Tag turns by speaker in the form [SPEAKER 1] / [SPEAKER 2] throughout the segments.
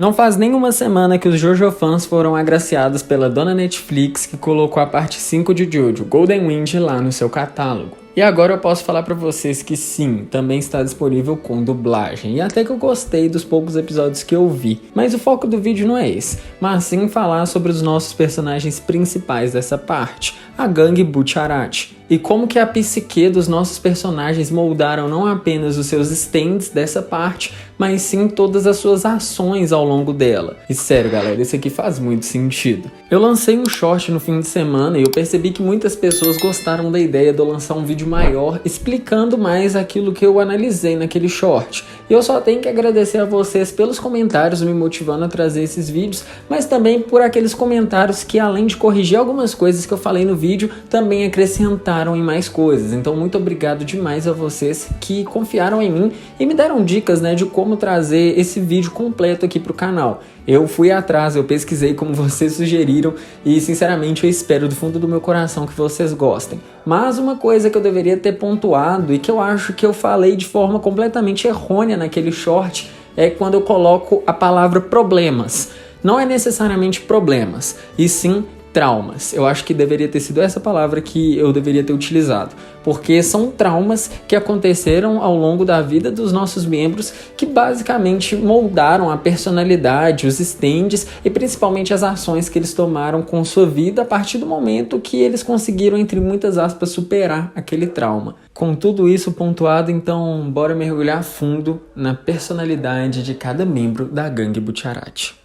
[SPEAKER 1] Não faz nem uma semana que os JoJo fãs foram agraciados pela dona Netflix, que colocou a parte 5 de JoJo, Golden Wind, lá no seu catálogo. E agora eu posso falar pra vocês que sim, também está disponível com dublagem, e até que eu gostei dos poucos episódios que eu vi. Mas o foco do vídeo não é esse, mas sim falar sobre os nossos personagens principais dessa parte, a gangue Butch-Arati. E como que a psique dos nossos personagens moldaram não apenas os seus stands dessa parte, mas sim todas as suas ações ao longo dela. E sério galera, isso aqui faz muito sentido. Eu lancei um short no fim de semana e eu percebi que muitas pessoas gostaram da ideia de eu lançar um vídeo maior explicando mais aquilo que eu analisei naquele short. E eu só tenho que agradecer a vocês pelos comentários me motivando a trazer esses vídeos, mas também por aqueles comentários que, além de corrigir algumas coisas que eu falei no vídeo, também acrescentaram em mais coisas. Então muito obrigado demais a vocês que confiaram em mim e me deram dicas, de como trazer esse vídeo completo aqui pro canal. Eu fui atrás, eu pesquisei como vocês sugeriram e sinceramente eu espero do fundo do meu coração que vocês gostem. Mas uma coisa que eu deveria ter pontuado e que eu acho que eu falei de forma completamente errônea naquele short é quando eu coloco a palavra problemas. Não é necessariamente problemas, e sim traumas. Eu acho que deveria ter sido essa palavra que eu deveria ter utilizado, porque são traumas que aconteceram ao longo da vida dos nossos membros que basicamente moldaram a personalidade, os stands e principalmente as ações que eles tomaram com sua vida a partir do momento que eles conseguiram, entre muitas aspas, superar aquele trauma. Com tudo isso pontuado, então bora mergulhar a fundo na personalidade de cada membro da gangue Butch-Arati.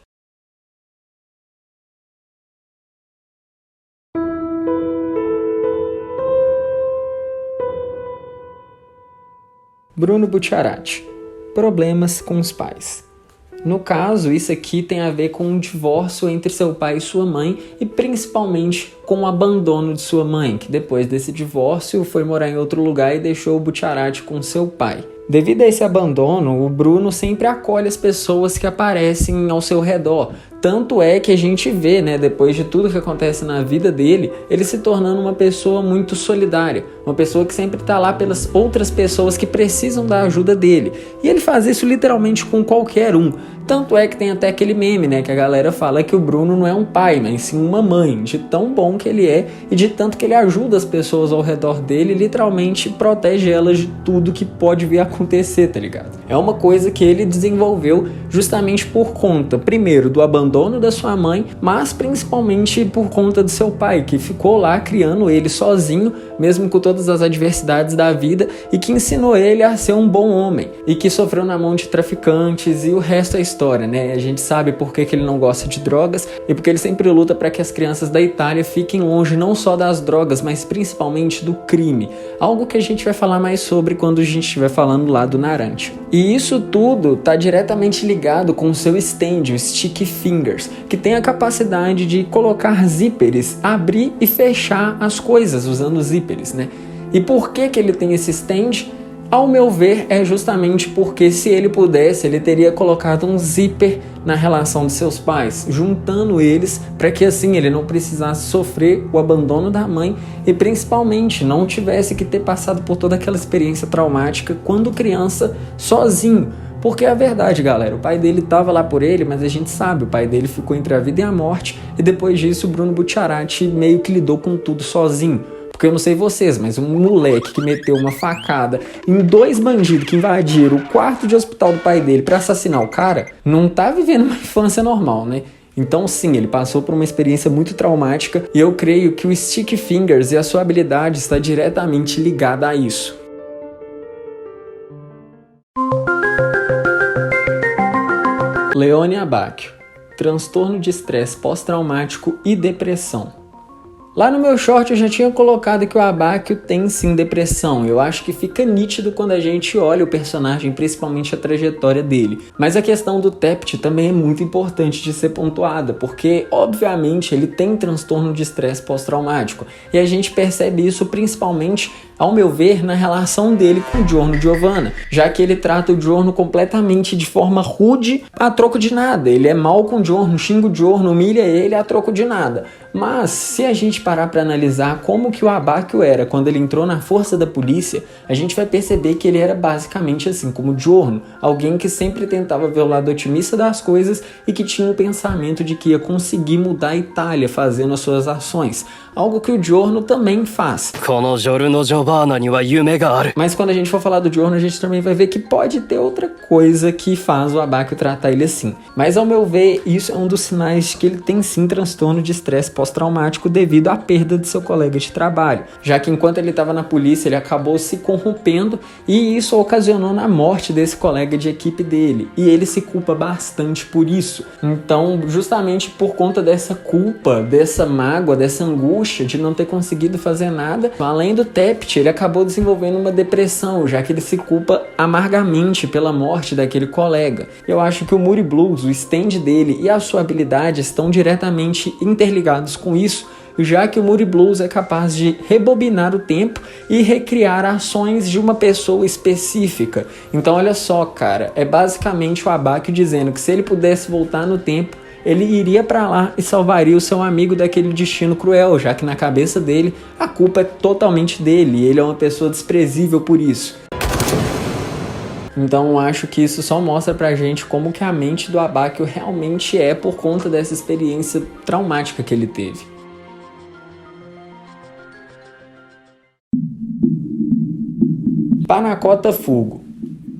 [SPEAKER 1] Bruno Butch-Arati. Problemas com os pais. No caso, isso aqui tem a ver com um divórcio entre seu pai e sua mãe e principalmente com o abandono de sua mãe, que depois desse divórcio foi morar em outro lugar e deixou o Butch-Arati com seu pai. Devido a esse abandono, o Bruno sempre acolhe as pessoas que aparecem ao seu redor. Tanto é que a gente vê, depois de tudo que acontece na vida dele, ele se tornando uma pessoa muito solidária. Uma pessoa que sempre está lá pelas outras pessoas que precisam da ajuda dele. E ele faz isso literalmente com qualquer um. Tanto é que tem até aquele meme, que a galera fala que o Bruno não é um pai, mas sim uma mãe. De tão bom que ele é e de tanto que ele ajuda as pessoas ao redor dele e literalmente protege elas de tudo que pode vir a acontecer, tá ligado? É uma coisa que ele desenvolveu justamente por conta, primeiro, do abandono da sua mãe, mas principalmente por conta do seu pai, que ficou lá criando ele sozinho, mesmo com todas as adversidades da vida, e que ensinou ele a ser um bom homem, e que sofreu na mão de traficantes, e o resto é história, A gente sabe por que ele não gosta de drogas, e porque ele sempre luta para que as crianças da Itália fiquem longe não só das drogas, mas principalmente do crime, algo que a gente vai falar mais sobre quando a gente estiver falando lá do Narante. E isso tudo tá diretamente ligado com o seu stand, o Sticky Fingers, que tem a capacidade de colocar zíperes, abrir e fechar as coisas usando zíperes, E por que ele tem esse stand? Ao meu ver, é justamente porque se ele pudesse, ele teria colocado um zíper na relação de seus pais, juntando eles para que assim ele não precisasse sofrer o abandono da mãe e principalmente não tivesse que ter passado por toda aquela experiência traumática quando criança sozinho. Porque é a verdade, galera, o pai dele tava lá por ele, mas a gente sabe, o pai dele ficou entre a vida e a morte e depois disso o Bruno Butch-Arati meio que lidou com tudo sozinho. Porque eu não sei vocês, mas um moleque que meteu uma facada em 2 bandidos que invadiram o quarto de hospital do pai dele pra assassinar o cara, não tá vivendo uma infância normal, Então sim, ele passou por uma experiência muito traumática e eu creio que o Sticky Fingers e a sua habilidade está diretamente ligada a isso. Leone Abacchio. Transtorno de estresse pós-traumático e depressão. Lá no meu short eu já tinha colocado que o Abacchio tem sim depressão. Eu acho que fica nítido quando a gente olha o personagem, principalmente a trajetória dele. Mas a questão do Tept também é muito importante de ser pontuada, porque obviamente ele tem transtorno de estresse pós-traumático. E a gente percebe isso principalmente, ao meu ver, na relação dele com o Giorno Giovanna, já que ele trata o Giorno completamente de forma rude a troco de nada. Ele é mal com o Giorno, xinga o Giorno, humilha ele a troco de nada. Mas se a gente parar para analisar como que o Abakio era quando ele entrou na força da polícia, a gente vai perceber que ele era basicamente assim como o Giorno, alguém que sempre tentava ver o lado otimista das coisas e que tinha o pensamento de que ia conseguir mudar a Itália fazendo as suas ações, algo que o Giorno também faz. Mas quando a gente for falar do Giorno, a gente também vai ver que pode ter outra coisa que faz o Abakio tratar ele assim. Mas ao meu ver, isso é um dos sinais de que ele tem sim transtorno de estresse pós-traumático devido à perda de seu colega de trabalho, já que enquanto ele estava na polícia ele acabou se corrompendo e isso ocasionou na morte desse colega de equipe dele, e ele se culpa bastante por isso. Então, justamente por conta dessa culpa, dessa mágoa, dessa angústia de não ter conseguido fazer nada, além do TEPT, ele acabou desenvolvendo uma depressão, já que ele se culpa amargamente pela morte daquele colega. Eu acho que o Moody Blues, o stand dele e a sua habilidade estão diretamente interligados com isso, já que o Moody Blues é capaz de rebobinar o tempo e recriar ações de uma pessoa específica. Então olha só, cara, é basicamente o Abakio dizendo que se ele pudesse voltar no tempo, ele iria pra lá e salvaria o seu amigo daquele destino cruel, já que na cabeça dele a culpa é totalmente dele e ele é uma pessoa desprezível por isso. Então eu acho que isso só mostra pra gente como que a mente do Abakio realmente é por conta dessa experiência traumática que ele teve. Panacota Fugo.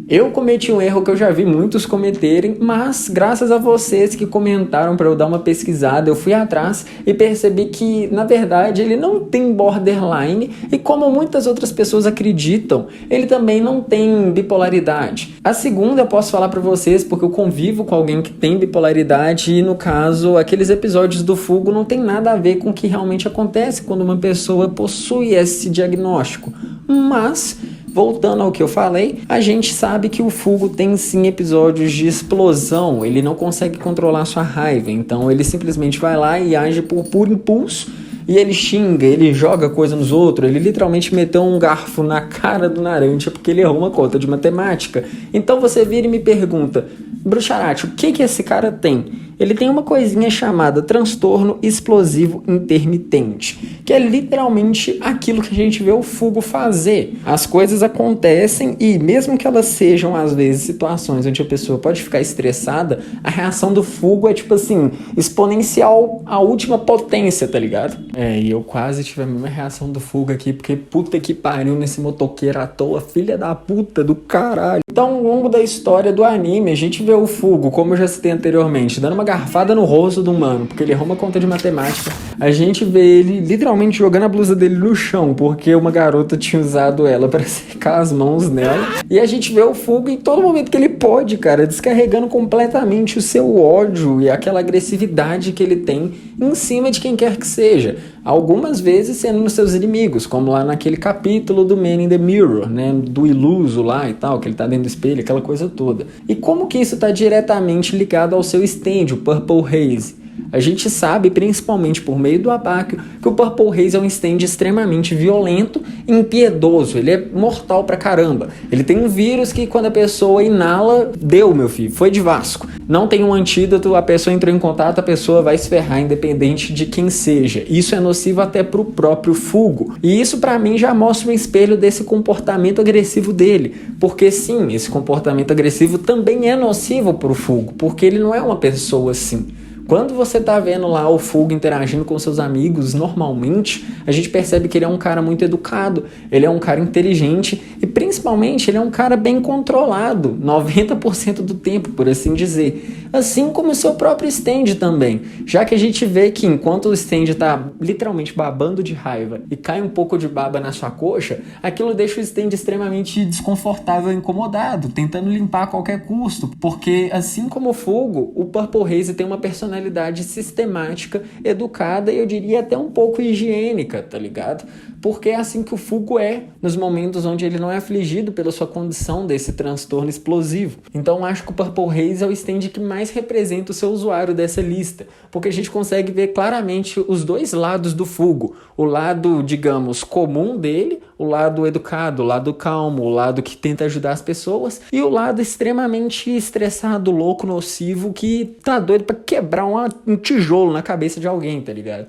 [SPEAKER 1] Eu cometi um erro que eu já vi muitos cometerem, mas graças a vocês que comentaram para eu dar uma pesquisada, eu fui atrás e percebi que, na verdade, ele não tem borderline e, como muitas outras pessoas acreditam, ele também não tem bipolaridade. A segunda eu posso falar para vocês porque eu convivo com alguém que tem bipolaridade e, no caso, aqueles episódios do Fugo não tem nada a ver com o que realmente acontece quando uma pessoa possui esse diagnóstico. Mas, voltando ao que eu falei, a gente sabe que o Fugo tem sim episódios de explosão, ele não consegue controlar sua raiva, então ele simplesmente vai lá e age por puro impulso, e ele xinga, ele joga coisa nos outros, ele literalmente meteu um garfo na cara do Narancia porque ele errou uma conta de matemática. Então você vira e me pergunta, Bruxarati, o que esse cara tem? Ele tem uma coisinha chamada transtorno explosivo intermitente, que é literalmente aquilo que a gente vê o Fugo fazer. As coisas acontecem e mesmo que elas sejam, às vezes, situações onde a pessoa pode ficar estressada, a reação do Fugo é, tipo assim, exponencial à última potência, tá ligado? E eu quase tive a mesma reação do Fugo aqui, porque puta que pariu nesse motoqueiro à toa, filha da puta do caralho. Então, ao longo da história do anime, a gente vê o Fugo, como eu já citei anteriormente, dando uma garfada no rosto do humano, porque ele errou uma conta de matemática. A gente vê ele literalmente jogando a blusa dele no chão, porque uma garota tinha usado ela para secar as mãos nela. E a gente vê o Fugo em todo momento que ele pode, cara, descarregando completamente o seu ódio e aquela agressividade que ele tem em cima de quem quer que seja. Algumas vezes sendo nos seus inimigos, como lá naquele capítulo do Man in the Mirror, né, do iluso lá e tal, que ele tá dentro do espelho, aquela coisa toda. E como que isso tá diretamente ligado ao seu stand, o Purple Haze? A gente sabe, principalmente por meio do Abakio, que o Purple Haze é um stand extremamente violento e impiedoso. Ele é mortal pra caramba. Ele tem um vírus que quando a pessoa inala, deu, meu filho, foi de Vasco. Não tem um antídoto, a pessoa entrou em contato, a pessoa vai se ferrar, independente de quem seja. Isso é nocivo até pro próprio Fugo. E isso pra mim já mostra um espelho desse comportamento agressivo dele. Porque sim, esse comportamento agressivo também é nocivo pro Fugo, porque ele não é uma pessoa assim. Quando você tá vendo lá o Fugo interagindo com seus amigos normalmente, a gente percebe que ele é um cara muito educado, ele é um cara inteligente e principalmente ele é um cara bem controlado, 90% do tempo, por assim dizer. Assim como o seu próprio stand também, já que a gente vê que enquanto o stand tá literalmente babando de raiva e cai um pouco de baba na sua coxa, aquilo deixa o stand extremamente desconfortável e incomodado, tentando limpar a qualquer custo, porque assim como o Fugo, o Purple Haze tem uma personalidade sistemática, educada e eu diria até um pouco higiênica, tá ligado? Porque é assim que o Fugo é nos momentos onde ele não é afligido pela sua condição desse transtorno explosivo. Então acho que o Purple Haze é o stand que mais representa o seu usuário dessa lista, porque a gente consegue ver claramente os dois lados do Fugo, o lado, digamos, comum dele, o lado educado, o lado calmo, o lado que tenta ajudar as pessoas e o lado extremamente estressado, louco, nocivo, que tá doido pra quebrar um tijolo na cabeça de alguém, tá ligado?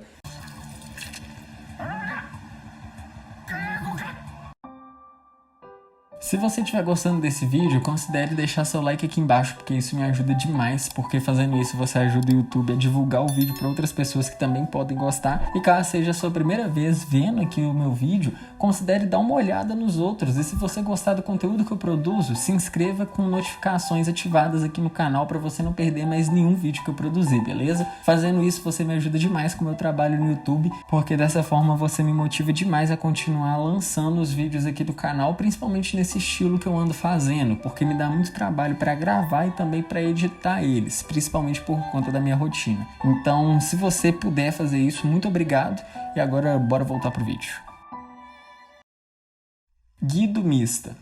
[SPEAKER 1] Se você estiver gostando desse vídeo, considere deixar seu like aqui embaixo, porque isso me ajuda demais, porque fazendo isso você ajuda o YouTube a divulgar o vídeo para outras pessoas que também podem gostar. E caso seja a sua primeira vez vendo aqui o meu vídeo, considere dar uma olhada nos outros. E se você gostar do conteúdo que eu produzo, se inscreva com notificações ativadas aqui no canal para você não perder mais nenhum vídeo que eu produzir, beleza? Fazendo isso você me ajuda demais com o meu trabalho no YouTube, porque dessa forma você me motiva demais a continuar lançando os vídeos aqui do canal, principalmente nesse estilo que eu ando fazendo, porque me dá muito trabalho para gravar e também para editar eles, principalmente por conta da minha rotina. Então, se você puder fazer isso, muito obrigado. E agora, bora voltar pro vídeo. Guido mista.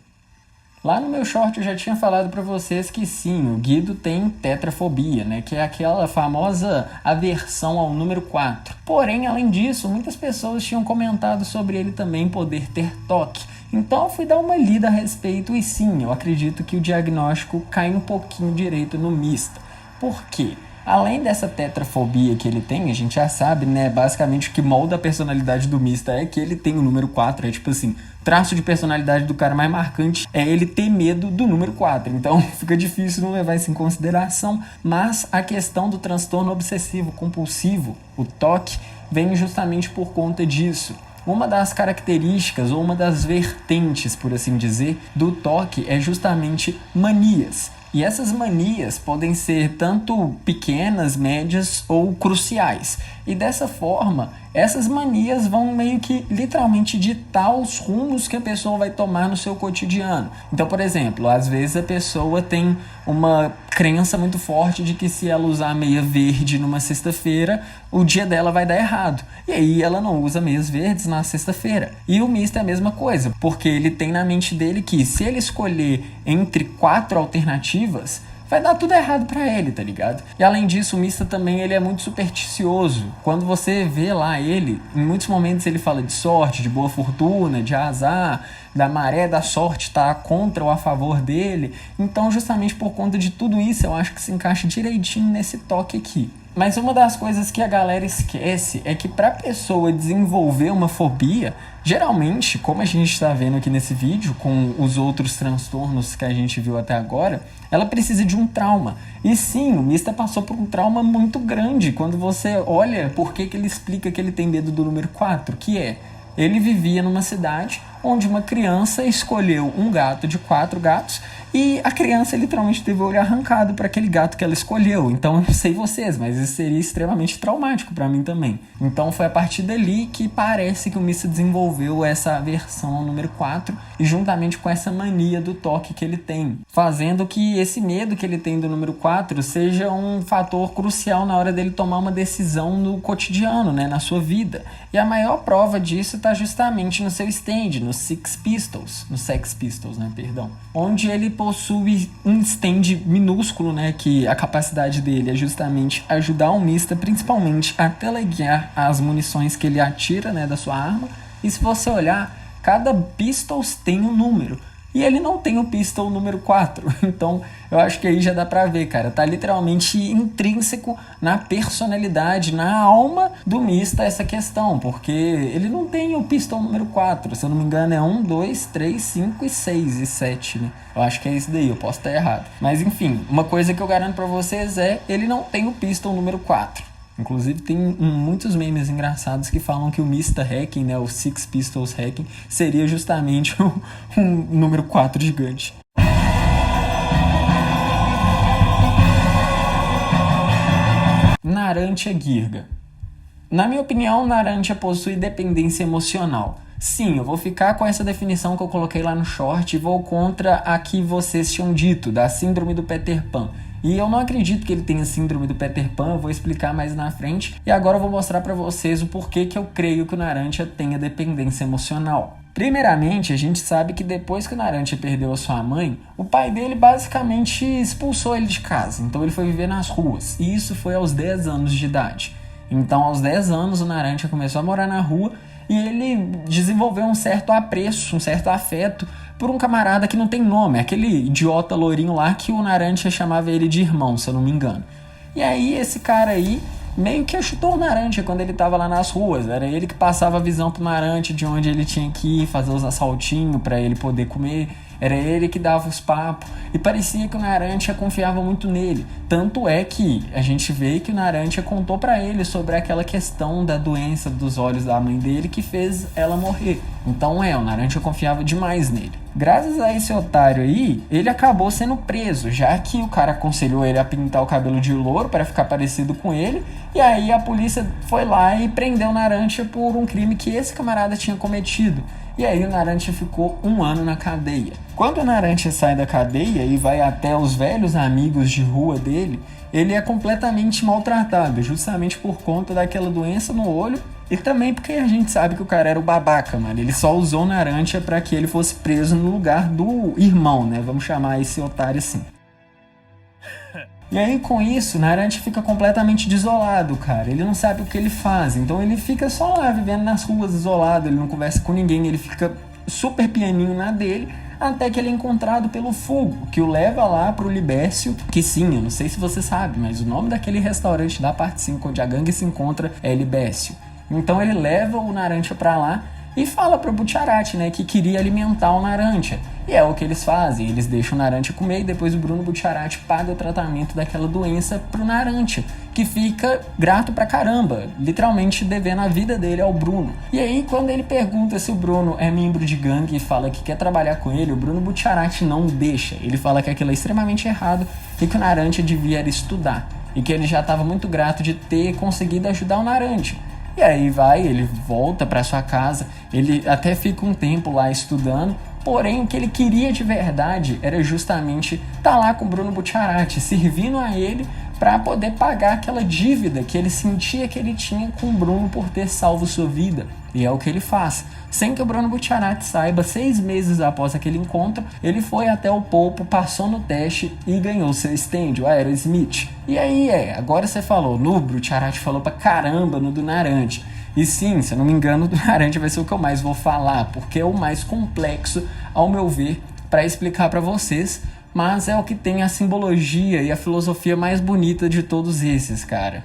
[SPEAKER 1] Lá no meu short eu já tinha falado para vocês que sim, o Guido tem tetrafobia, né? Que é aquela famosa aversão ao número 4. Porém, além disso, muitas pessoas tinham comentado sobre ele também poder ter toque. Então eu fui dar uma lida a respeito e sim, eu acredito que o diagnóstico cai um pouquinho direito no mista. Por quê? Além dessa tetrafobia que ele tem, a gente já sabe, né? Basicamente o que molda a personalidade do mista é que ele tem o número 4. É tipo assim, traço de personalidade do cara mais marcante é ele ter medo do número 4. Então fica difícil não levar isso em consideração. Mas a questão do transtorno obsessivo compulsivo, o TOC, vem justamente por conta disso. Uma das características, ou uma das vertentes, por assim dizer, do TOC é justamente manias. E essas manias podem ser tanto pequenas, médias ou cruciais. E dessa forma, essas manias vão meio que literalmente ditar os rumos que a pessoa vai tomar no seu cotidiano. Então, por exemplo, às vezes a pessoa tem uma crença muito forte de que se ela usar meia verde numa sexta-feira, o dia dela vai dar errado. E aí ela não usa meias verdes na sexta-feira. E o mista é a mesma coisa, porque ele tem na mente dele que se ele escolher entre 4 alternativas, vai dar tudo errado pra ele, tá ligado? E além disso, o mista também ele é muito supersticioso. Quando você vê lá ele, em muitos momentos ele fala de sorte, de boa fortuna, de azar, da maré da sorte tá contra ou a favor dele. Então, justamente por conta de tudo isso, eu acho que se encaixa direitinho nesse toque aqui. Mas uma das coisas que a galera esquece é que para a pessoa desenvolver uma fobia, geralmente, como a gente está vendo aqui nesse vídeo, com os outros transtornos que a gente viu até agora, ela precisa de um trauma. E sim, o mista passou por um trauma muito grande. Quando você olha por que ele explica que ele tem medo do número 4, que é, ele vivia numa cidade onde uma criança escolheu um gato de 4 gatos e a criança literalmente teve o olho arrancado para aquele gato que ela escolheu. Então eu não sei vocês, mas isso seria extremamente traumático para mim também. Então foi a partir dali que parece que o mista desenvolveu essa aversão ao número 4 e juntamente com essa mania do toque que ele tem, fazendo que esse medo que ele tem do número 4 seja um fator crucial na hora dele tomar uma decisão no cotidiano, né, na sua vida. E a maior prova disso está justamente no seu stand, no Sex Pistols, né, perdão, onde ele possui um stand minúsculo, né, que a capacidade dele é justamente ajudar o mista, principalmente a teleguiar as munições que ele atira, né, da sua arma. E se você olhar, cada pistols tem um número. E ele não tem o pistol número 4. Então, eu acho que aí já dá pra ver, cara. Tá literalmente intrínseco na personalidade, na alma do mista essa questão. Porque ele não tem o pistol número 4. Se eu não me engano, é 1, 2, 3, 5 e 6 e 7, né? Eu acho que é isso daí, eu posso estar errado. Mas enfim, uma coisa que eu garanto pra vocês é ele não tem o pistol número 4. Inclusive tem muitos memes engraçados que falam que o Mista Hacking, né, o Sex Pistols Hacking, seria justamente um número 4 gigante. Narantia Girga. Na minha opinião, Narantia possui dependência emocional. Sim, eu vou ficar com essa definição que eu coloquei lá no short e vou contra a que vocês tinham dito, da síndrome do Peter Pan. E eu não acredito que ele tenha síndrome do Peter Pan, eu vou explicar mais na frente. E agora eu vou mostrar pra vocês o porquê que eu creio que o Narantia tenha dependência emocional. Primeiramente, a gente sabe que depois que o Narantia perdeu a sua mãe, o pai dele basicamente expulsou ele de casa. Então ele foi viver nas ruas. E isso foi aos 10 anos de idade. Então aos 10 anos o Narantia começou a morar na rua e ele desenvolveu um certo apreço, um certo afeto por um camarada que não tem nome, aquele idiota lourinho lá que o Narantia chamava ele de irmão, se eu não me engano. E aí esse cara aí meio que chutou o Narantia quando ele tava lá nas ruas, era ele que passava a visão pro Narantia de onde ele tinha que ir, fazer os assaltinhos pra ele poder comer, era ele que dava os papos, e parecia que o Narancia confiava muito nele. Tanto é que a gente vê que o Narancia contou pra ele sobre aquela questão da doença dos olhos da mãe dele que fez ela morrer. Então o Narancia confiava demais nele. Graças a esse otário aí, ele acabou sendo preso, já que o cara aconselhou ele a pintar o cabelo de louro para ficar parecido com ele, e aí a polícia foi lá e prendeu o Narancia por um crime que esse camarada tinha cometido. E aí o Narancia ficou 1 ano na cadeia. Quando o Narancia sai da cadeia e vai até os velhos amigos de rua dele, ele é completamente maltratado, justamente por conta daquela doença no olho e também porque a gente sabe que o cara era o babaca, mano. Ele só usou o Narancia pra que ele fosse preso no lugar do irmão, né? Vamos chamar esse otário assim. E aí, com isso, Narancia fica completamente desolado, cara. Ele não sabe o que ele faz, então ele fica só lá, vivendo nas ruas, isolado. Ele não conversa com ninguém, ele fica super pianinho na dele, até que ele é encontrado pelo Fugo, que o leva lá pro Libércio, que sim, eu não sei se você sabe, mas o nome daquele restaurante da parte 5, onde a gangue se encontra, é Libércio. Então ele leva o Narancia pra lá e fala pro Bucciarati, né, que queria alimentar o Narancia. E é o que eles fazem, eles deixam o Narancia comer e depois o Bruno Bucciarati paga o tratamento daquela doença pro Narancia, que fica grato pra caramba, literalmente devendo a vida dele ao Bruno. E aí, quando ele pergunta se o Bruno é membro de gangue e fala que quer trabalhar com ele, o Bruno Bucciarati não o deixa. Ele fala que aquilo é extremamente errado e que o Narancia devia estudar, e que ele já estava muito grato de ter conseguido ajudar o Narancia. E aí ele volta para sua casa, ele até fica um tempo lá estudando, porém o que ele queria de verdade era justamente estar lá com o Bruno Bucciarati, servindo a ele para poder pagar aquela dívida que ele sentia que ele tinha com o Bruno por ter salvo sua vida. E é o que ele faz. Sem que o Bruno Bucciarati saiba, 6 meses após aquele encontro, ele foi até o Polpo, passou no teste e ganhou seu stand, o Aerosmith. E aí agora você falou, no Bucciarati falou pra caramba no do Narancia. E sim, se eu não me engano, o do Narancia vai ser o que eu mais vou falar, porque é o mais complexo, ao meu ver, para explicar para vocês, mas é o que tem a simbologia e a filosofia mais bonita de todos esses, cara.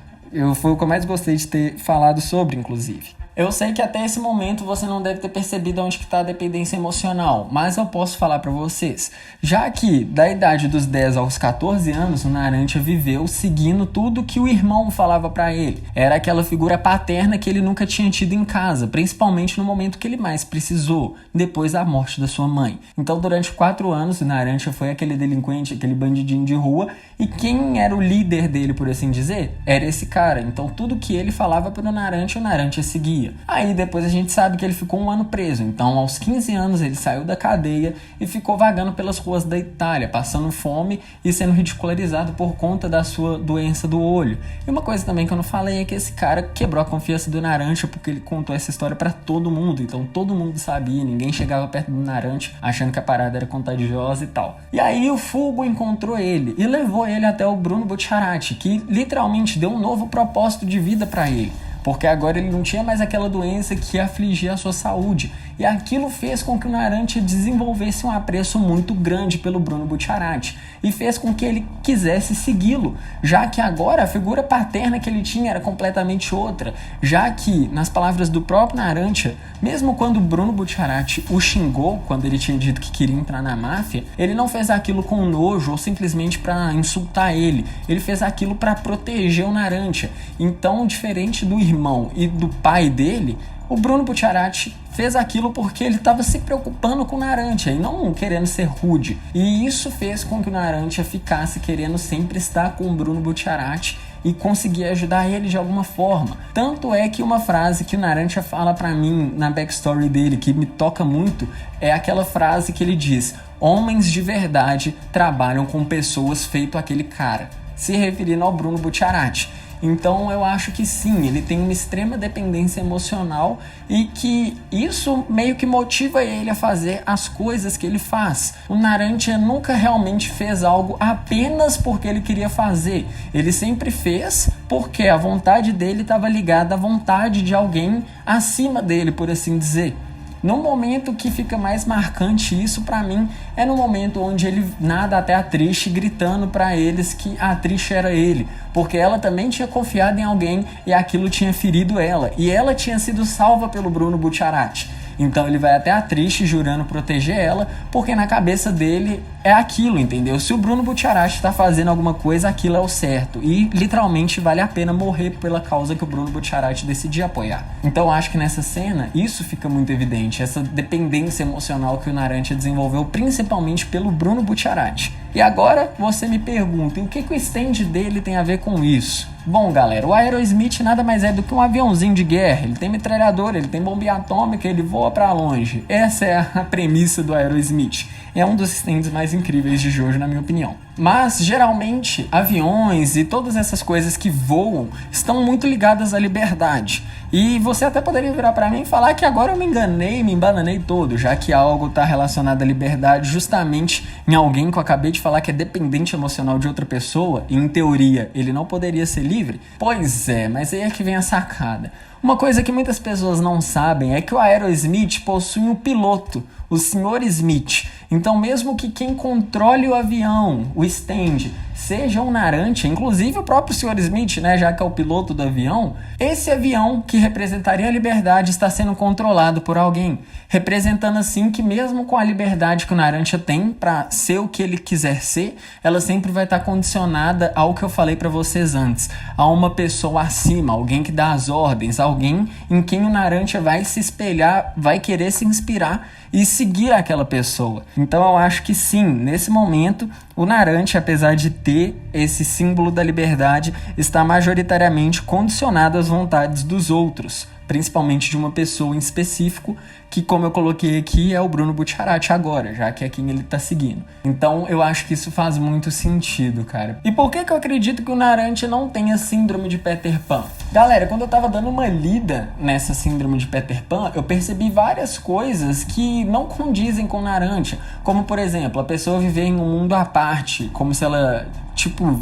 [SPEAKER 1] Foi o que eu mais gostei de ter falado sobre, inclusive. Eu sei que até esse momento você não deve ter percebido onde que está a dependência emocional, mas eu posso falar para vocês. Já que da idade dos 10 aos 14 anos, o Narancia viveu seguindo tudo que o irmão falava para ele. Era aquela figura paterna que ele nunca tinha tido em casa, principalmente no momento que ele mais precisou, depois da morte da sua mãe. Então durante 4 anos, o Narancia foi aquele delinquente, aquele bandidinho de rua, e quem era o líder dele, por assim dizer, era esse cara. Então tudo que ele falava para o Narancia seguia. Aí depois a gente sabe que ele ficou 1 ano preso, então aos 15 anos ele saiu da cadeia e ficou vagando pelas ruas da Itália, passando fome e sendo ridicularizado por conta da sua doença do olho. E uma coisa também que eu não falei é que esse cara quebrou a confiança do Narancia porque ele contou essa história pra todo mundo, então todo mundo sabia, ninguém chegava perto do Narancia achando que a parada era contagiosa e tal. E aí o Fugo encontrou ele e levou ele até o Bruno Bucciarati, que literalmente deu um novo propósito de vida pra ele. Porque agora ele não tinha mais aquela doença que afligia a sua saúde. E aquilo fez com que o Narancia desenvolvesse um apreço muito grande pelo Bruno Bucciarati. E fez com que ele quisesse segui-lo. Já que agora a figura paterna que ele tinha era completamente outra. Já que, nas palavras do próprio Narancia, mesmo quando o Bruno Bucciarati o xingou, quando ele tinha dito que queria entrar na máfia, ele não fez aquilo com nojo ou simplesmente para insultar ele. Ele fez aquilo para proteger o Narancia. Então, diferente do irmão e do pai dele, o Bruno Bucciarati fez aquilo porque ele estava se preocupando com o Narancia e não querendo ser rude. E isso fez com que o Narancia ficasse querendo sempre estar com o Bruno Bucciarati e conseguir ajudar ele de alguma forma. Tanto é que uma frase que o Narancia fala pra mim na backstory dele, que me toca muito, é aquela frase que ele diz: homens de verdade trabalham com pessoas feito aquele cara, se referindo ao Bruno Bucciarati. Então eu acho que sim, ele tem uma extrema dependência emocional e que isso meio que motiva ele a fazer as coisas que ele faz. O Narancia nunca realmente fez algo apenas porque ele queria fazer. Ele sempre fez porque a vontade dele estava ligada à vontade de alguém acima dele, por assim dizer. No momento que fica mais marcante isso pra mim é no momento onde ele nada até a Trish gritando pra eles que a Trish era ele, porque ela também tinha confiado em alguém e aquilo tinha ferido ela, e ela tinha sido salva pelo Bruno Bucciarati. Então ele vai até a Triste jurando proteger ela, porque na cabeça dele é aquilo, entendeu? Se o Bruno Bucciarati tá fazendo alguma coisa, aquilo é o certo. E literalmente vale a pena morrer pela causa que o Bruno Bucciarati decidir apoiar. Então acho que nessa cena isso fica muito evidente, essa dependência emocional que o Nárantya desenvolveu principalmente pelo Bruno Bucciarati. E agora você me pergunta, e o que o stand dele tem a ver com isso? Bom, galera, o Aerosmith nada mais é do que um aviãozinho de guerra. Ele tem metralhadora, ele tem bomba atômica, ele voa pra longe. Essa é a premissa do Aerosmith. É um dos stands mais incríveis de Jojo, na minha opinião. Mas, geralmente, aviões e todas essas coisas que voam estão muito ligadas à liberdade. E você até poderia virar pra mim e falar que agora eu me enganei, me embananei todo, já que algo está relacionado à liberdade justamente em alguém que eu acabei de falar que é dependente emocional de outra pessoa, e em teoria ele não poderia ser livre? Pois é, mas aí é que vem a sacada. Uma coisa que muitas pessoas não sabem é que o Aerosmith possui um piloto, o Sr. Smith. Então mesmo que quem controle o avião, o stand, seja um Nárantya, inclusive o próprio Sr. Smith, né, já que é o piloto do avião, esse avião que representaria a liberdade está sendo controlado por alguém, representando assim que mesmo com a liberdade que o Nárantya tem para ser o que ele quiser ser, ela sempre vai estar condicionada ao que eu falei para vocês antes, a uma pessoa acima, alguém que dá as ordens, alguém em quem o Nárantya vai se espelhar, vai querer se inspirar e seguir aquela pessoa. Então eu acho que sim, nesse momento o Nárantya, apesar de ter esse símbolo da liberdade, está majoritariamente condicionado às vontades dos outros, principalmente de uma pessoa em específico, que, como eu coloquei aqui, é o Bruno Bucciarati agora, já que é quem ele tá seguindo. Então eu acho que isso faz muito sentido, cara. E por que eu acredito que o Nárantya não tem a síndrome de Peter Pan? Galera, quando eu tava dando uma lida nessa síndrome de Peter Pan, eu percebi várias coisas que não condizem com o Nárantya, como por exemplo, a pessoa viver em um mundo à parte, como se ela,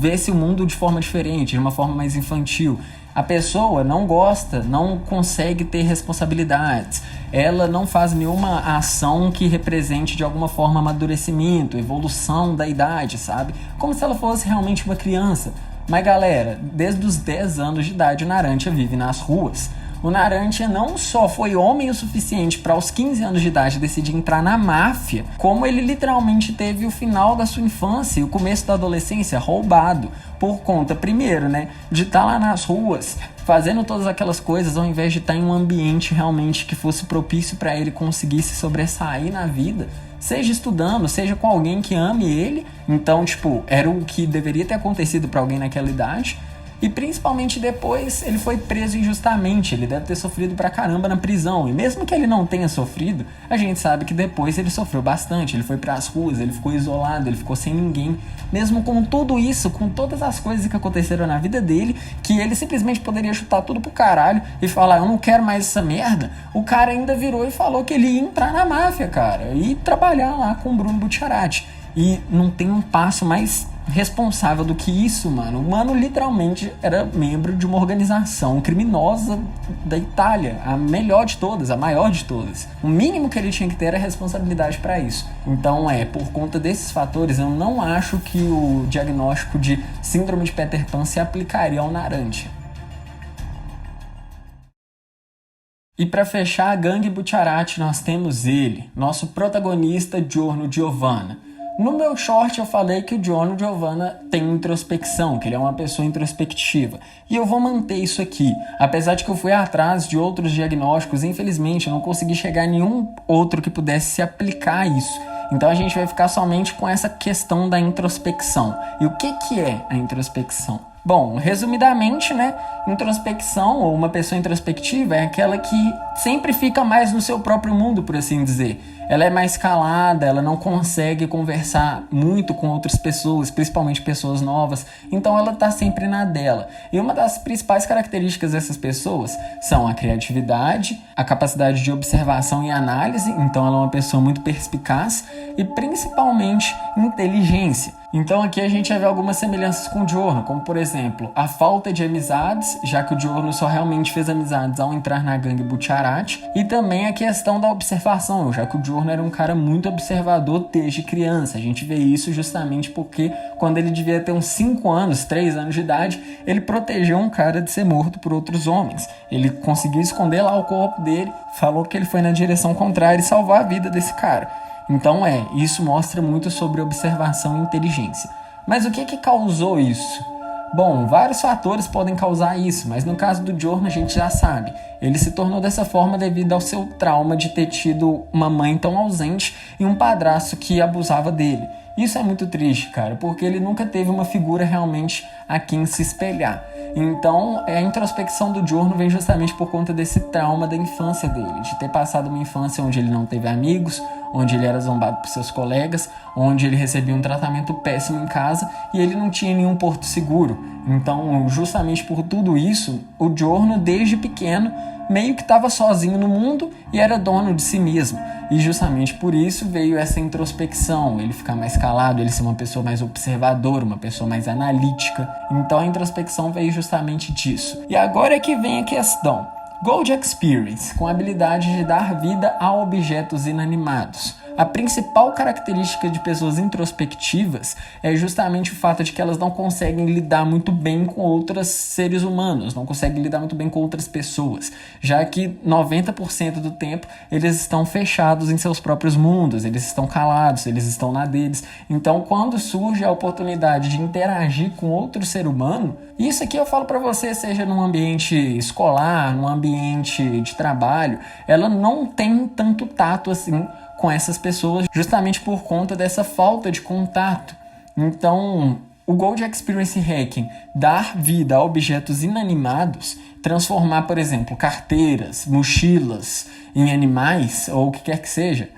[SPEAKER 1] visse o mundo de forma diferente, de uma forma mais infantil. A pessoa não gosta, não consegue ter responsabilidades, ela não faz nenhuma ação que represente de alguma forma amadurecimento, evolução da idade, sabe? Como se ela fosse realmente uma criança. Mas galera, desde os 10 anos de idade o Nárantya vive nas ruas. O Nárantya não só foi homem o suficiente para aos 15 anos de idade decidir entrar na máfia, como ele literalmente teve o final da sua infância e o começo da adolescência roubado por conta, primeiro, né, de estar lá nas ruas, fazendo todas aquelas coisas ao invés de estar em um ambiente realmente que fosse propício para ele conseguir se sobressair na vida, seja estudando, seja com alguém que ame ele. Então, era o que deveria ter acontecido para alguém naquela idade. E principalmente depois ele foi preso injustamente, ele deve ter sofrido pra caramba na prisão. E mesmo que ele não tenha sofrido, a gente sabe que depois ele sofreu bastante. Ele foi pras ruas, ele ficou isolado, ele ficou sem ninguém. Mesmo com tudo isso, com todas as coisas que aconteceram na vida dele, que ele simplesmente poderia chutar tudo pro caralho e falar, eu não quero mais essa merda, o cara ainda virou e falou que ele ia entrar na máfia, cara, e trabalhar lá com o Bruno Bucciarati. E não tem um passo mais responsável do que isso, mano. O mano literalmente era membro de uma organização criminosa da Itália, a melhor de todas, a maior de todas. O mínimo que ele tinha que ter era responsabilidade para isso. Então por conta desses fatores, eu não acho que o diagnóstico de síndrome de Peter Pan se aplicaria ao Nárantya. E para fechar a gangue Bucciarati, nós temos ele, nosso protagonista Giorno Giovanna. No meu short eu falei que o Giorno Giovanna tem introspecção, que ele é uma pessoa introspectiva. E eu vou manter isso aqui. Apesar de que eu fui atrás de outros diagnósticos, infelizmente eu não consegui chegar a nenhum outro que pudesse se aplicar a isso. Então a gente vai ficar somente com essa questão da introspecção. E o que é a introspecção? Bom, resumidamente, né, introspecção, ou uma pessoa introspectiva, é aquela que sempre fica mais no seu próprio mundo, por assim dizer. Ela é mais calada, ela não consegue conversar muito com outras pessoas, principalmente pessoas novas, então ela está sempre na dela. E uma das principais características dessas pessoas são a criatividade, a capacidade de observação e análise, então ela é uma pessoa muito perspicaz, e principalmente inteligência. Então aqui a gente vai ver algumas semelhanças com o Giorno, como por exemplo, a falta de amizades já que o Giorno só realmente fez amizades ao entrar na gangue Bucciarati, e também a questão da observação, já que o Giorno era um cara muito observador desde criança. A gente vê isso justamente porque quando ele devia ter uns 5 anos, 3 anos de idade, ele protegeu um cara de ser morto por outros homens. Ele conseguiu esconder lá o corpo dele, falou que ele foi na direção contrária e salvar a vida desse cara. Então isso mostra muito sobre observação e inteligência. Mas o que causou isso? Bom, vários fatores podem causar isso, mas no caso do Giorno a gente já sabe. Ele se tornou dessa forma devido ao seu trauma de ter tido uma mãe tão ausente e um padrasto que abusava dele. Isso é muito triste, cara, porque ele nunca teve uma figura realmente a quem se espelhar. Então, a introspecção do Giorno vem justamente por conta desse trauma da infância dele, de ter passado uma infância onde ele não teve amigos, onde ele era zombado por seus colegas, onde ele recebia um tratamento péssimo em casa e ele não tinha nenhum porto seguro. Então, justamente por tudo isso, o Giorno, desde pequeno, meio que estava sozinho no mundo e era dono de si mesmo. E justamente por isso veio essa introspecção, ele ficar mais calado, ele ser uma pessoa mais observadora, uma pessoa mais analítica. Então a introspecção veio justamente disso. E agora é que vem a questão. Gold Experience, com a habilidade de dar vida a objetos inanimados. A principal característica de pessoas introspectivas é justamente o fato de que elas não conseguem lidar muito bem com outros seres humanos, não conseguem lidar muito bem com outras pessoas, já que 90% do tempo eles estão fechados em seus próprios mundos, eles estão calados, eles estão na deles. Então, quando surge a oportunidade de interagir com outro ser humano, isso aqui eu falo para você, seja num ambiente escolar, num ambiente de trabalho, ela não tem tanto tato assim com essas pessoas, justamente por conta dessa falta de contato. Então, o Gold Experience Hacking, dar vida a objetos inanimados, transformar, por exemplo, carteiras, mochilas em animais, ou o que quer que seja,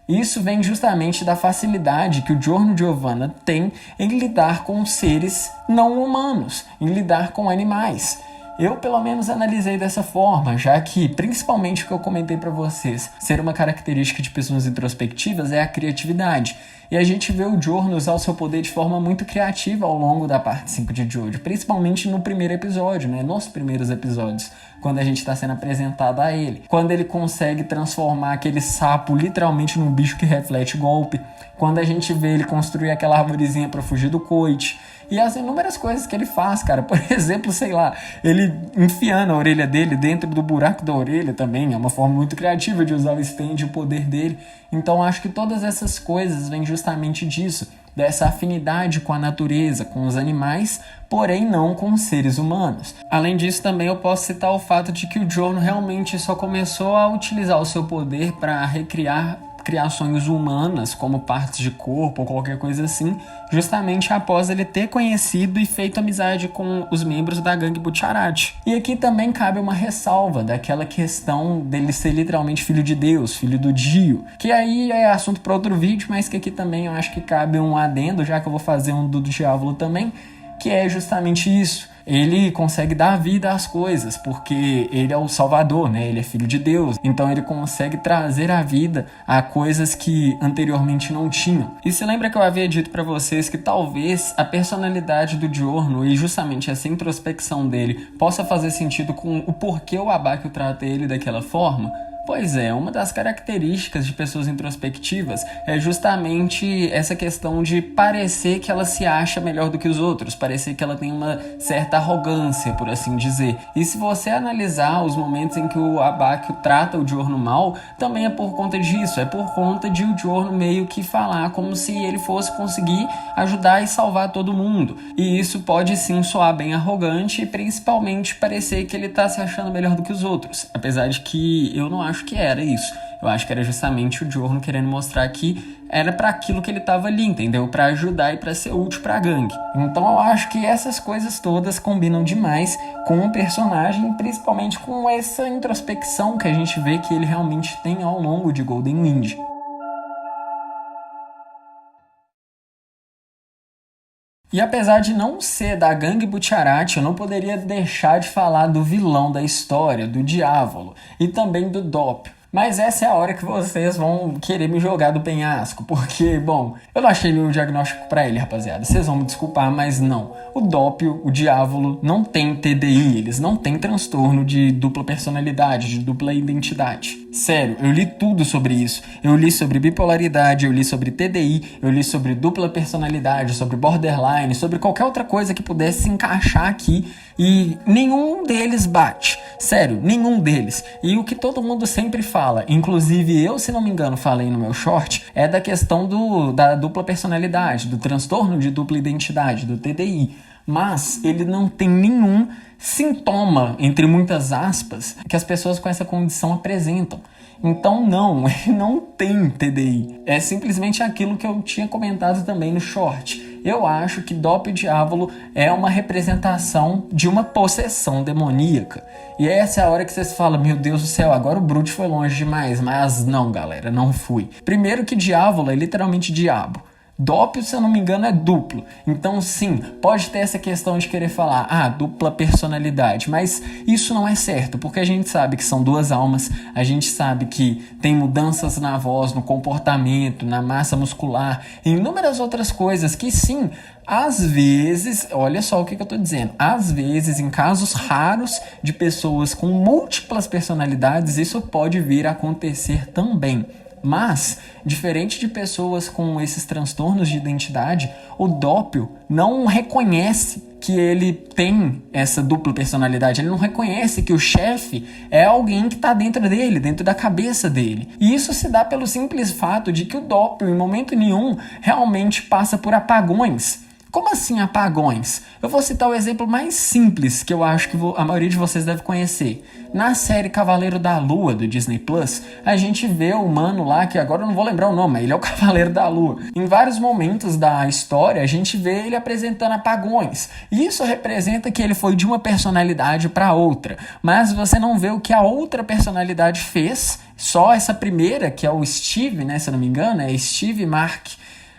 [SPEAKER 1] isso vem justamente da facilidade que o Giorno Giovanna tem em lidar com seres não humanos, em lidar com animais. Eu, pelo menos, analisei dessa forma, já que, principalmente o que eu comentei para vocês, ser uma característica de pessoas introspectivas é a criatividade. E a gente vê o Giorno usar o seu poder de forma muito criativa ao longo da parte 5 de Jojo, principalmente no primeiro episódio, nos primeiros episódios, quando a gente está sendo apresentado a ele. Quando ele consegue transformar aquele sapo literalmente num bicho que reflete golpe. Quando a gente vê ele construir aquela arvorezinha para fugir do coite. E as inúmeras coisas que ele faz, cara. Por exemplo, sei lá, ele enfiando a orelha dele dentro do buraco da orelha também. É uma forma muito criativa de usar o stand e o poder dele. Então acho que todas essas coisas vêm justamente disso. Dessa afinidade com a natureza, com os animais, porém não com os seres humanos. Além disso, também eu posso citar o fato de que o Giorno realmente só começou a utilizar o seu poder para recriar criações humanas, como partes de corpo ou qualquer coisa assim, justamente após ele ter conhecido e feito amizade com os membros da gangue Bucciarati. E aqui também cabe uma ressalva daquela questão dele ser literalmente filho de Deus, filho do Dio, que aí é assunto para outro vídeo, mas que aqui também eu acho que cabe um adendo, já que eu vou fazer um do Diávolo também, que é justamente isso. Ele consegue dar vida às coisas, porque ele é o Salvador, ele é filho de Deus. Então ele consegue trazer a vida a coisas que anteriormente não tinham. E se lembra que eu havia dito para vocês que talvez a personalidade do Giorno e justamente essa introspecção dele possa fazer sentido com o porquê o Abakio trata ele daquela forma? Pois é, uma das características de pessoas introspectivas é justamente essa questão de parecer que ela se acha melhor do que os outros, parecer que ela tem uma certa arrogância, por assim dizer. E se você analisar os momentos em que o Abakio trata o Giorno mal, também é por conta disso, é por conta de o Giorno meio que falar como se ele fosse conseguir ajudar e salvar todo mundo. E isso pode sim soar bem arrogante e principalmente parecer que ele tá se achando melhor do que os outros, apesar de que eu não acho que era isso. Eu acho que era justamente o Giorno querendo mostrar que era para aquilo que ele estava ali, entendeu? Para ajudar e para ser útil para a gangue. Então eu acho que essas coisas todas combinam demais com o personagem, principalmente com essa introspecção que a gente vê que ele realmente tem ao longo de Golden Wind. E apesar de não ser da gangue Bucciarati, eu não poderia deixar de falar do vilão da história, do Diávolo, e também do Doppio. Mas essa é a hora que vocês vão querer me jogar do penhasco, porque, bom, eu não achei nenhum diagnóstico pra ele, rapaziada. Vocês vão me desculpar, mas não. O Doppio, o Diávolo, não tem TDI, eles não têm transtorno de dupla personalidade, de dupla identidade. Sério, eu li tudo sobre isso. Eu li sobre bipolaridade, eu li sobre TDI, eu li sobre dupla personalidade, sobre borderline, sobre qualquer outra coisa que pudesse se encaixar aqui, e nenhum deles bate. Sério, nenhum deles. E o que todo mundo sempre fala, inclusive eu, se não me engano, falei no meu short, é da questão da dupla personalidade, do transtorno de dupla identidade, do TDI. Mas ele não tem nenhum sintoma, entre muitas aspas, que as pessoas com essa condição apresentam. Então não, ele não tem TDI. É simplesmente aquilo que eu tinha comentado também no short. Eu acho que Doppio Diávolo é uma representação de uma possessão demoníaca. E essa é a hora que vocês falam, meu Deus do céu, agora o Brute foi longe demais. Mas não, galera, não fui. Primeiro que Diávolo é literalmente diabo. Doppio, se eu não me engano, é duplo. Então, sim, pode ter essa questão de querer falar, dupla personalidade. Mas isso não é certo, porque a gente sabe que são duas almas, a gente sabe que tem mudanças na voz, no comportamento, na massa muscular, e inúmeras outras coisas que, sim, às vezes, olha só o que eu tô dizendo, às vezes, em casos raros de pessoas com múltiplas personalidades, isso pode vir a acontecer também. Mas, diferente de pessoas com esses transtornos de identidade, o Doppio não reconhece que ele tem essa dupla personalidade. Ele não reconhece que o chefe é alguém que está dentro dele, dentro da cabeça dele. E isso se dá pelo simples fato de que o Doppio, em momento nenhum, realmente passa por apagões. Como assim apagões? Eu vou citar o exemplo mais simples que eu acho que a maioria de vocês deve conhecer. Na série Cavaleiro da Lua, do Disney Plus, a gente vê o mano lá, que agora eu não vou lembrar o nome, mas ele é o Cavaleiro da Lua. Em vários momentos da história, a gente vê ele apresentando apagões. E isso representa que ele foi de uma personalidade para outra. Mas você não vê o que a outra personalidade fez, só essa primeira, que é o Steve, né, se eu não me engano, é Steve e Mark.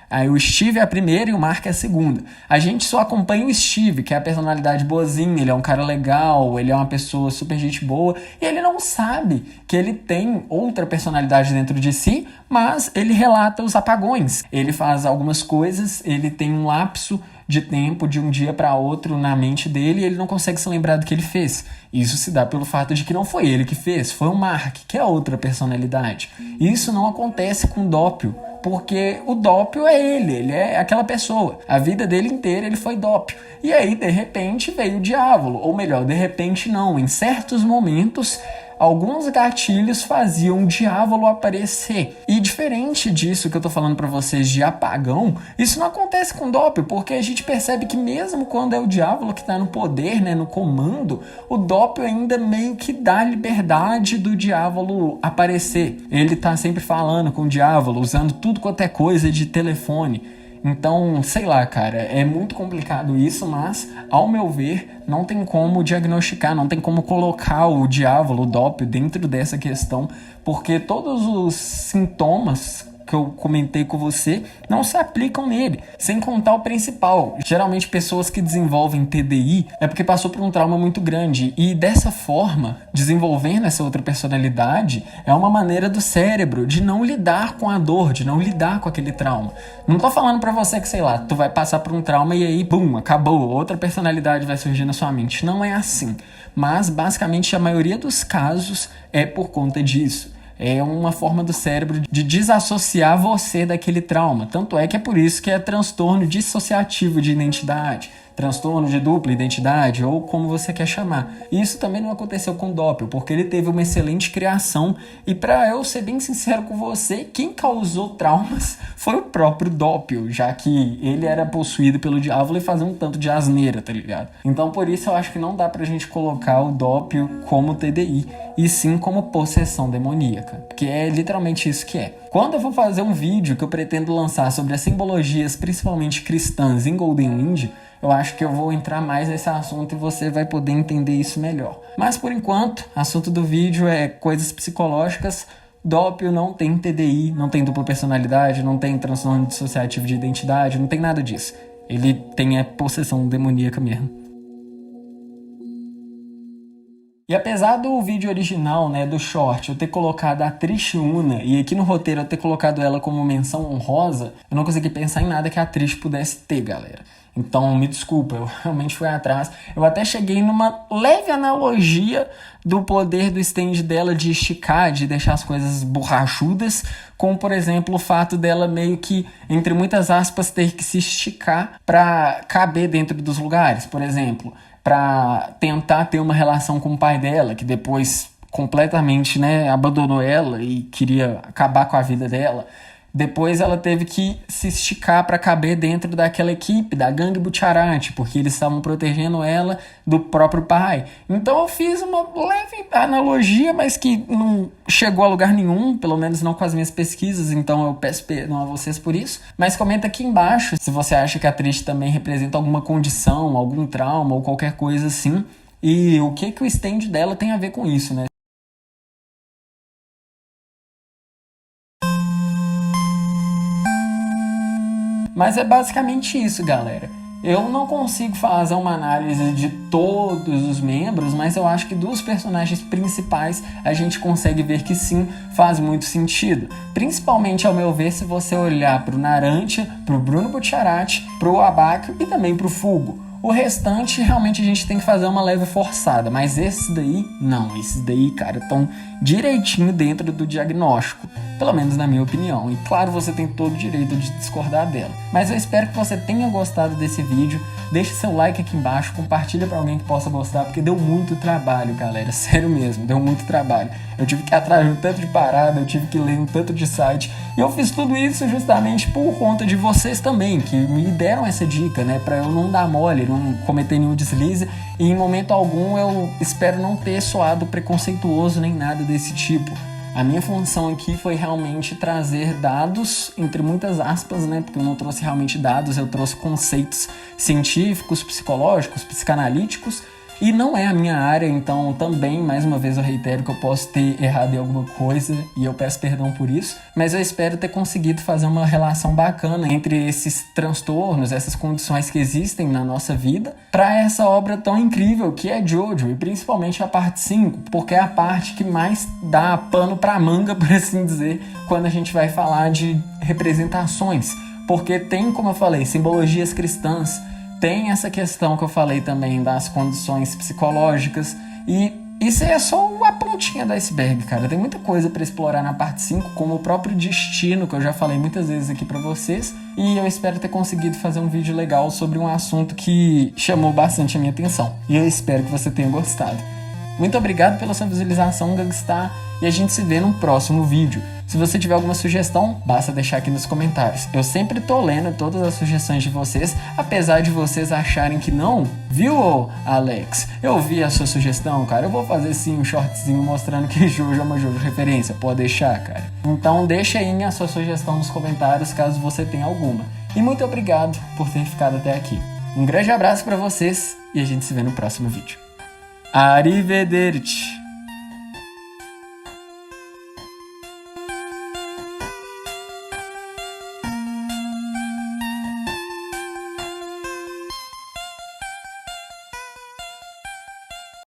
[SPEAKER 1] Aí o Steve é a primeira e o Mark é a segunda. A gente só acompanha o Steve, que é a personalidade boazinha, ele é um cara legal, ele é uma pessoa super gente boa, e ele não sabe que ele tem outra personalidade dentro de si, mas ele relata os apagões. Ele faz algumas coisas, ele tem um lapso de tempo de um dia para outro na mente dele e ele não consegue se lembrar do que ele fez. Isso se dá pelo fato de que não foi ele que fez, foi o Mark, que é outra personalidade. Isso não acontece com o Doppio, porque o Doppio é ele é aquela pessoa. A vida dele inteira ele foi Doppio. E aí, de repente, veio o Diávolo. Ou melhor, de repente não. Em certos momentos, alguns gatilhos faziam o Diávolo aparecer. E diferente disso que eu tô falando pra vocês de apagão, isso não acontece com o Doppio, porque a gente percebe que mesmo quando é o Diávolo que tá no poder, né, no comando, o Doppio ainda meio que dá liberdade do Diávolo aparecer. Ele tá sempre falando com o Diávolo, usando tudo quanto é coisa de telefone. Então, sei lá, cara, é muito complicado isso, mas, ao meu ver, não tem como diagnosticar, não tem como colocar o Diávolo, o Doppio, dentro dessa questão, porque todos os sintomas que eu comentei com você não se aplicam nele, sem contar o principal. Geralmente pessoas que desenvolvem TDI é porque passou por um trauma muito grande e dessa forma, desenvolvendo essa outra personalidade é uma maneira do cérebro de não lidar com a dor, de não lidar com aquele trauma. Não tô falando pra você que, sei lá, tu vai passar por um trauma e aí, bum, acabou, outra personalidade vai surgir na sua mente. Não é assim, mas basicamente a maioria dos casos é por conta disso. É uma forma do cérebro de desassociar você daquele trauma. Tanto é que é por isso que é transtorno dissociativo de identidade, transtorno de dupla identidade, ou como você quer chamar. E isso também não aconteceu com o Doppio, porque ele teve uma excelente criação. E para eu ser bem sincero com você, quem causou traumas foi o próprio Doppio, já que ele era possuído pelo diabo e fazia um tanto de asneira, tá ligado? Então por isso eu acho que não dá pra gente colocar o Doppio como TDI, e sim como possessão demoníaca, porque é literalmente isso que é. Quando eu for fazer um vídeo que eu pretendo lançar sobre as simbologias, principalmente cristãs, em Golden Wind, eu acho que eu vou entrar mais nesse assunto e você vai poder entender isso melhor. Mas por enquanto, assunto do vídeo é coisas psicológicas. Doppio não tem TDI, não tem dupla personalidade, não tem transtorno dissociativo de identidade, não tem nada disso. Ele tem a possessão demoníaca mesmo. E apesar do vídeo original, né, do short, eu ter colocado a atriz Una e aqui no roteiro eu ter colocado ela como menção honrosa, eu não consegui pensar em nada que a atriz pudesse ter, galera. Então, me desculpa, eu realmente fui atrás. Eu até cheguei numa leve analogia do poder do stand dela de esticar, de deixar as coisas borrachudas, como, por exemplo, o fato dela meio que, entre muitas aspas, ter que se esticar para caber dentro dos lugares, por exemplo, para tentar ter uma relação com o pai dela, que depois completamente, né, abandonou ela e queria acabar com a vida dela. Depois ela teve que se esticar para caber dentro daquela equipe, da gangue Butcherati, porque eles estavam protegendo ela do próprio pai. Então eu fiz uma leve analogia, mas que não chegou a lugar nenhum, pelo menos não com as minhas pesquisas, então eu peço perdão a vocês por isso. Mas comenta aqui embaixo se você acha que a atriz também representa alguma condição, algum trauma ou qualquer coisa assim, e o que o stand dela tem a ver com isso, né? Mas é basicamente isso, galera. Eu não consigo fazer uma análise de todos os membros, mas eu acho que dos personagens principais a gente consegue ver que sim, faz muito sentido. Principalmente, ao meu ver, se você olhar pro Narancia, pro Bruno Butcherati, pro Abáquio e também pro Fugo. O restante, realmente, a gente tem que fazer uma leve forçada, mas esses daí, não. Esses daí, cara, estão direitinho dentro do diagnóstico, pelo menos na minha opinião. E claro, você tem todo o direito de discordar dela. Mas eu espero que você tenha gostado desse vídeo. Deixe seu like aqui embaixo, compartilha pra alguém que possa gostar, porque deu muito trabalho, galera. Sério mesmo, deu muito trabalho. Eu tive que ir atrás de um tanto de parada, eu tive que ler um tanto de site. E eu fiz tudo isso justamente por conta de vocês também, que me deram essa dica, né? Pra eu não dar mole, não cometer nenhum deslize. E em momento algum eu espero não ter soado preconceituoso nem nada desse tipo. A minha função aqui foi realmente trazer dados, entre muitas aspas, né? Porque eu não trouxe realmente dados, eu trouxe conceitos científicos, psicológicos, psicanalíticos. E não é a minha área, então também, mais uma vez eu reitero que eu posso ter errado em alguma coisa e eu peço perdão por isso, mas eu espero ter conseguido fazer uma relação bacana entre esses transtornos, essas condições que existem na nossa vida, para essa obra tão incrível que é Jojo, e principalmente a parte 5, porque é a parte que mais dá pano para manga, por assim dizer, quando a gente vai falar de representações, porque tem, como eu falei, simbologias cristãs. Tem essa questão que eu falei também das condições psicológicas e isso é só a pontinha do iceberg, cara. Tem muita coisa para explorar na parte 5, como o próprio destino, que eu já falei muitas vezes aqui para vocês, e eu espero ter conseguido fazer um vídeo legal sobre um assunto que chamou bastante a minha atenção. E eu espero que você tenha gostado. Muito obrigado pela sua visualização, Gangstar, e a gente se vê no próximo vídeo. Se você tiver alguma sugestão, basta deixar aqui nos comentários. Eu sempre tô lendo todas as sugestões de vocês, apesar de vocês acharem que não. Viu, Alex? Eu vi a sua sugestão, cara. Eu vou fazer sim um shortzinho mostrando que Jojo é uma Jojo referência. Pode deixar, cara. Então deixa aí a sua sugestão nos comentários, caso você tenha alguma. E muito obrigado por ter ficado até aqui. Um grande abraço pra vocês e a gente se vê no próximo vídeo. Arrivederci!